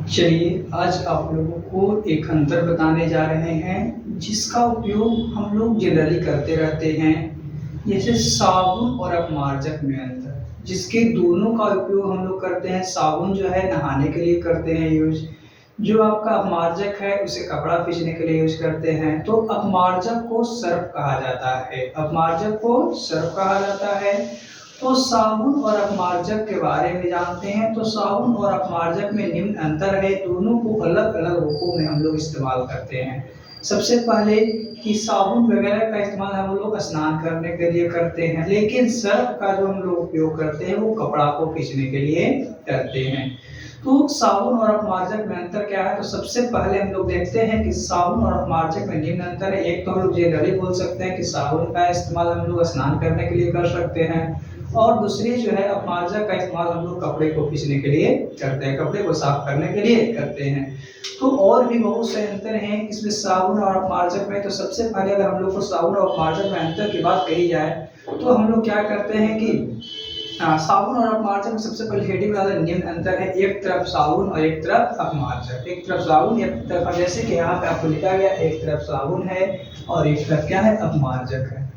चलिए आज आप लोगों को एक अंतर बताने जा रहे हैं जिसका उपयोग हम लोग जनरली करते रहते हैं, जैसे साबुन और अपमार्जक में अंतर, जिसके दोनों का उपयोग हम लोग करते हैं। साबुन जो है नहाने के लिए करते हैं यूज, जो आपका अपमार्जक है उसे कपड़ा पीछने के लिए यूज करते हैं। तो अपमार्जक को सर्फ कहा जाता है, अपमार्जक को सर्फ कहा जाता है। तो साबुन और अपमार्जक के बारे में जानते हैं। तो साबुन और अपमार्जक में निम्न अंतर है, दोनों को अलग अलग रूपों में हम लोग इस्तेमाल करते हैं। सबसे पहले कि साबुन वगैरह का इस्तेमाल हम लोग स्नान करने के लिए करते हैं, लेकिन सर्फ का जो हम लोग उपयोग करते हैं वो कपड़ा को खींचने के लिए करते हैं। तो साबुन और अपमार्जक में अंतर क्या है? तो सबसे पहले हम लोग देखते हैं कि साबुन और अपमार्जक में निम्न अंतर है। एक तो हम लोग जनरली बोल सकते हैं कि साबुन का इस्तेमाल हम लोग स्नान करने के लिए कर सकते हैं, और दूसरी जो है अपमार्जक का इस्तेमाल हम लोग कपड़े को खींचने के लिए करते हैं, कपड़े को साफ करने के लिए करते हैं। तो और भी बहुत से अंतर हैं इसमें साबुन और अपमार्जक में। तो सबसे पहले अगर हम लोग को साबुन और अपमार्जक में अंतर की बात कही जाए तो हम लोग क्या करते हैं कि साबुन और अपमार्जक में सबसे पहले हेडिंग वाला निम्न अंतर है, एक तरफ साबुन और एक तरफ अपमार्जक। एक तरफ साबुन एक तरफ, जैसे कि यहाँ पे आपको लिखा गया, एक तरफ साबुन है और एक तरफ क्या है, अपमार्जक है।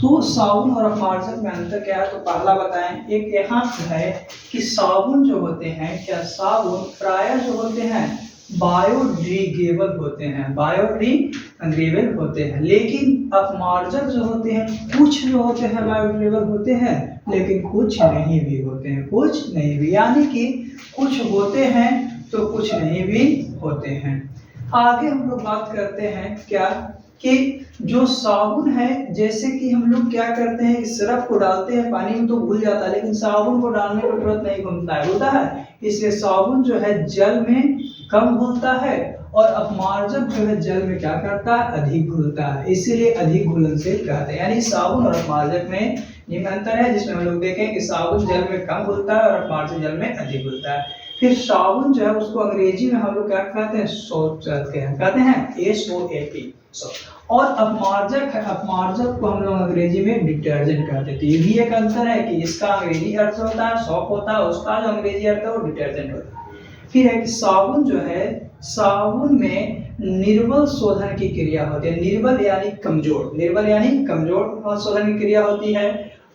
तो साबुन और अपमार्जक में अंतर क्या है? तो पहला बताएं, एक यहाँ है कि साबुन जो होते हैं, क्या साबुन प्रायः जो होते हैं बायोडिग्रेडेबल होते हैं, बायोडिग्रेडेबल होते हैं, लेकिन अपमार्जक जो होते हैं कुछ जो होते हैं बायोडिग्रेडेबल होते हैं, लेकिन कुछ नहीं भी होते हैं, कुछ नहीं भी, यानी कि कुछ होते हैं तो कुछ नहीं भी होते हैं। आगे हम लोग बात करते हैं क्या कि जो साबुन है, जैसे कि हम लोग क्या करते हैं, सरफ को डालते हैं पानी में तो घुल जाता है, लेकिन साबुन को डालने पर तुरंत नहीं घुलता है। इसलिए साबुन जो है जल में कम घुलता है और अपमार्जक जो है जल में क्या करता है, अधिक घुलता है, इसीलिए अधिक घुलनशील कहते हैं। यानी साबुन और अपमार्जक में निम्न अंतर है, जिसमें हम लोग देखें कि साबुन जल में कम घुलता है और अपमार्जक जल में अधिक घुलता है। फिर साबुन जो है उसको अंग्रेजी में हम लोग क्या कहते हैं, सोप कहते हैं, SOAP। और अपमार्जक है, अपमार्जक को हम लोग अंग्रेजी में डिटर्जेंट कहते हैं। तो ये भी एक अंतर है कि इसका अंग्रेजी अर्थ होता है सॉप होता है, उसका जो अंग्रेजी अर्थ है वो डिटर्जेंट होता है। फिर है कि साबुन जो है, साबुन में निर्बल शोधन की क्रिया होती है, निर्बल यानी कमजोर, निर्बल यानी कमजोर शोधन की क्रिया होती है।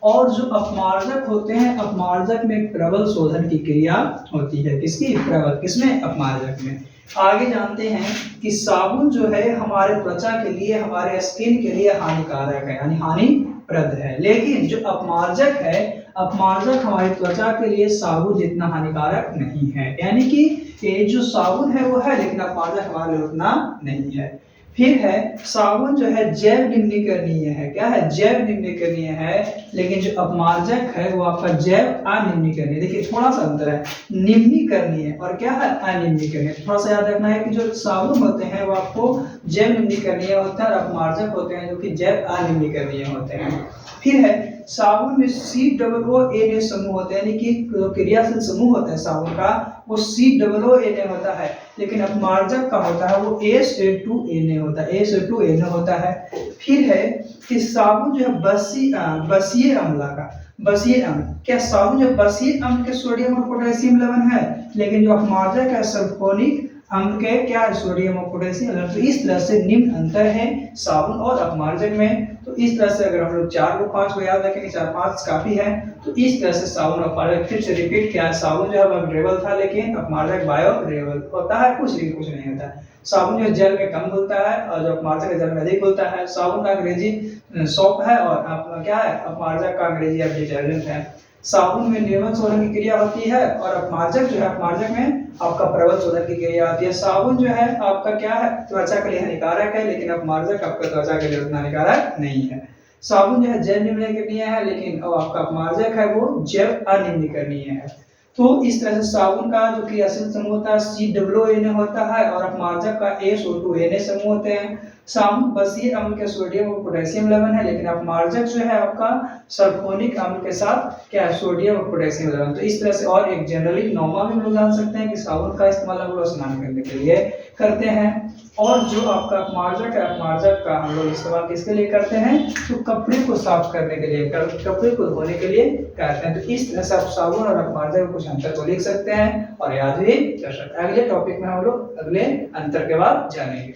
और जो अपमार्जक होते हैं, अपमार्जक में प्रबल शोधन की क्रिया होती है। किसकी? प्रबल, किसमें? अपमार्जक में। आगे जानते हैं कि साबुन जो है हमारे त्वचा के लिए, हमारे स्किन के लिए हानिकारक है, यानी हानिप्रद है, लेकिन जो अपमार्जक है, अपमार्जक हमारी त्वचा के लिए साबुन जितना हानिकारक नहीं है। यानी कि ये जो साबुन है वो है, लेकिन अपमार्जक हमारे लिए उतना नहीं है। फिर है साबुन जो है जैव निम्नीकरणीय है, क्या है? जैव निम्नीकरणीय है, लेकिन जो अपमार्जक है वो आपका जैव अनिम्नीकरणीय। देखिए थोड़ा सा अंतर है, निम्नीकरणीय और क्या है, अनिम्नीकरणीय। थोड़ा सा याद रखना है कि जो साबुन होते हैं वो आपको जैव निम्नीकरणीय होते हैं और अपमार्जक होते हैं जो कि जैव अनिम्नीकरणीय होते हैं। फिर है साबुन में COONA समूह होते हैं, यानी कि क्रियाशील समूह होता है साबुन का, वो COONA होता है, लेकिन अपमार्जक का होता है वो SA2Na होता है, SA2Na होता है। फिर है कि साबुन जो है बसीय अम्ल का, बसीय अम्ल, क्या साबुन जो बसीय अम्ल के सोडियम और पोटेशियम लवण है, लेकिन जो अपमार्जक है सल्फोनिक अम्ल के क्या है, सोडियम और पोटेशियम। तो इस तरह से निम्न अंतर है साबुन और अपमार्जक में। तो इस तरह से अगर हम लोग 4 को 5 को याद रखेंगे, 4 5 काफी है। तो इस तरह से साबुन और अपमार्जक, फिर से रिपीट किया, साबुन जो है बायोडिग्रेडेबल था, लेकिन अपमार्जक बायोडिग्रेडेबल होता है, कुछ लेकिन कुछ नहीं होता है। साबुन जो जल में कम घुलता है और जो अपमार्जक जल में अधिक घुलता है। साबुन का अंग्रेजी सोप है और क्या है, अपमार्जक का अंग्रेजी डिटर्जेंट है। साबुन में निर्मल शोधन की क्रिया होती है और अपमार्जक जो है, अपमार्जक में आपका प्रबल शोधन की क्रिया होती है। साबुन जो है आपका क्या है, त्वचा के लिए हानिकारक है, लेकिन अपमार्जक आपका त्वचा के लिए उतना हानिकारक नहीं है। साबुन जो है जैव निम्नीकरणीय है, लेकिन आपका अपमार्जक है वो जैव अनिम्नीकरणीय है। तो इस तरह से साबुन का जो क्रियाशील समूह होता है COONA होता है और अपमार्जक का SO2Na समूह होते हैं। साबुन बसीय अम्ल के सोडियम और पोटेशियम लवण है, लेकिन अपमार्जक जो है आपका सल्फोनिक अम्ल के साथ क्या है, सोडियम और पोटेशियम लवण। तो इस तरह से, और एक जनरली नॉर्मा भी हम लोग जान सकते हैं कि साबुन का इस्तेमाल हम लोग स्नान करने के लिए करते हैं। और जो आपका अपमार्जक है, अपमार्जक का हम लोग इस्तेमाल किसके लिए करते हैं, तो कपड़े को साफ करने के लिए, कपड़े को धोने के लिए करते हैं। तो इस तरह से आप साबुन और अपमार्जक में कुछ अंतर को लिख सकते हैं और याद भी कर सकते हैं। अगले टॉपिक में हम लोग अगले अंतर के बाद जानेंगे।